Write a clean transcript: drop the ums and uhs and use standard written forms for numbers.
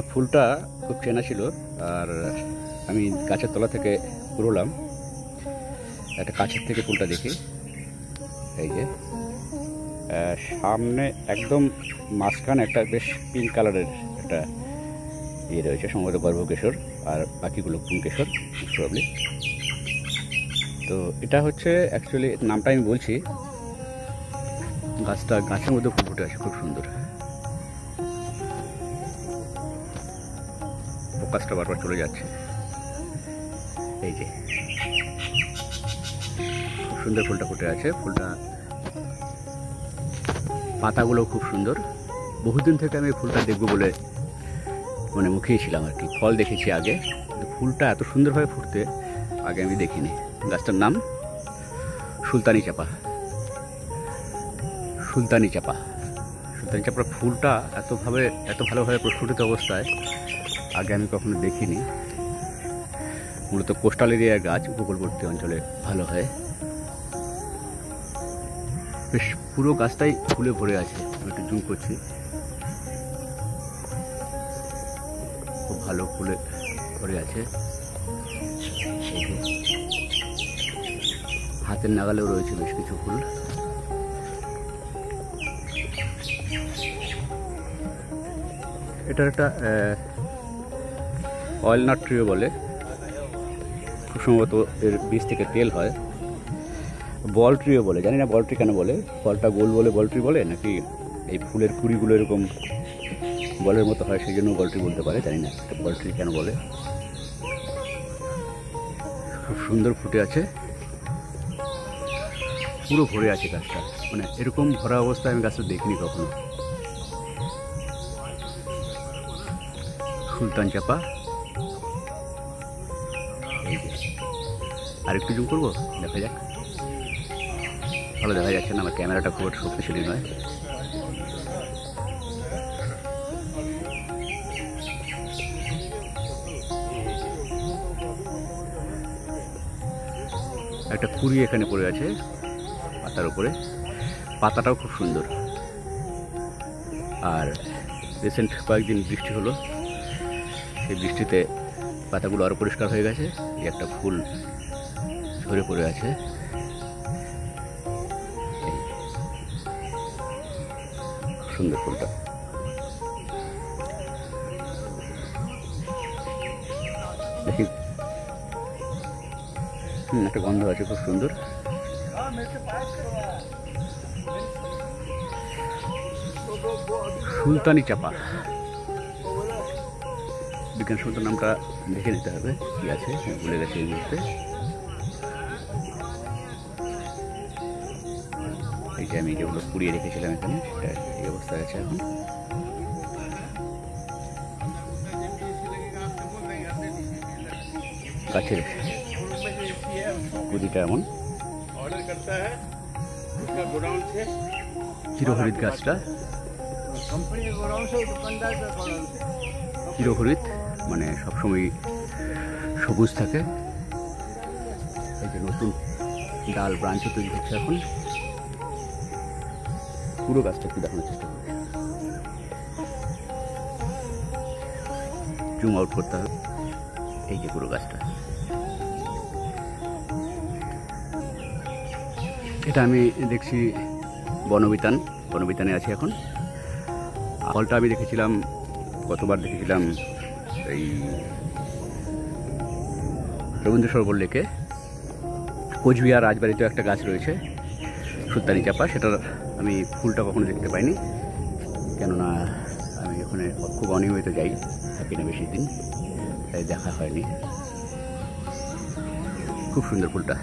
ফুলটা খুব চেনা ছিল। আর আমি গাছের তলা থেকে পুরোলাম, একটা কাছের থেকে ফুলটা দেখি। এই যে সামনে একদম মাঝখানে একটা বেশ পিঙ্ক কালারের একটা ইয়ে রয়েছে, সম্ভবত গর্ভকেশর, আর বাকিগুলো পুংকেশর প্রবলি। তো এটা হচ্ছে অ্যাকচুয়ালি, নামটা আমি বলছি। গাছের মধ্যে ফুল ফুটে আছে, খুব সুন্দর। ফোকাসটা বারবার চলে যাচ্ছে। এই যে খুব সুন্দর ফুলটা ফুটে আছে। ফুলটা পাতাগুলো খুব সুন্দর। বহুদিন থেকে আমি ফুলটা দেখবো বলে মানে মুখিয়েছিলাম আর কি। ফল দেখেছি আগে, ফুলটা এত সুন্দরভাবে ফুটতে আগে আমি দেখিনি। গাছটার নাম সুলতানি চাপা। সুলতানি চাপার ফুলটা এত ভালোভাবে প্রস্ফুটিত অবস্থায় আগে আমি কখনো দেখিনি। মূলত কোস্টাল এরিয়ার গাছ, উপকূলবর্তী অঞ্চলে ভালো হয়। বেশ পুরো গাছটাই ফুলে ভরে আছে। একটু জুম করছি, খুব ভালো ফুলে ভরে আছে। হাতের নাগালেও রয়েছে বেশ কিছু ফুল। এটার একটা অয়েল নাট ট্রিও বলে, খুব সম্ভবত এর বীজ থেকে তেল হয়। বল ট্রিও বলে, জানি না বল ট্রি কেন বলে। ফলটা গোল বলে বল ট্রি বলে, নাকি এই ফুলের কুড়িগুলো এরকম বলের মতো হয় সেই জন্য বল ট্রি বলতে পারে, জানি না বল ট্রি কেন বলে। খুব সুন্দর ফুটে আছে, পুরো ভরে আছে গাছটা। মানে এরকম ভরা অবস্থায় আমি গাছটা দেখিনি কখনো। সুলতান চাপা। এই যে আরেকটু জুম করবো, দেখা যাক। ভালো দেখা যাচ্ছে না, আমার ক্যামেরাটা খুব শক্তিশালী নয়। একটা কুড়ি এখানে পড়ে আছে পাতার উপরে। পাতাটাও খুব সুন্দর। আর রিসেন্ট কয়েকদিন বৃষ্টি হলো, সেই বৃষ্টিতে পাতাগুলো আরও পরিষ্কার হয়ে গেছে। এই একটা ফুল ঝরে পড়ে আছে। সুন্দর ফুলটা। দেখি, একটা গন্ধ আছে খুব সুন্দর। সুলতানি চাপা। বিজ্ঞান সুন্দর নামটা দেখে নিতে হবে কি আছে, ভুলে গেছে এই মুহূর্তে। এই যে আমি যেগুলো পুড়িয়ে রেখেছিলাম এখানে, সেটা এই অবস্থায় আছে এখন। গাছের কুড়িটা এমন। চিরহরিৎ গাছটা, চিরহরিৎ মানে সবসময় সবুজ থাকে। এই যে নতুন ডাল ব্রাঞ্চও তৈরি হচ্ছে এখন। পুরো গাছটা একটু দেখানোর চেষ্টা করি, জুম আউট করতে হবে। এই যে পুরো গাছটা, এটা আমি দেখছি বনবিতানে আছে এখন। ফলটা আমি দেখেছিলাম, কতবার দেখেছিলাম এই রবীন্দ্র সরোবর লেকে। কোচবিহার রাজবাড়িতেও একটা গাছ রয়েছে সুলতানি চাপা, সেটার আমি ফুলটা কখনো দেখতে পাইনি, কেননা আমি ওখানে খুব অনিয়মিত যাই, থাকি না বেশি দিন, তাই দেখা হয়নি। খুব সুন্দর ফুলটা।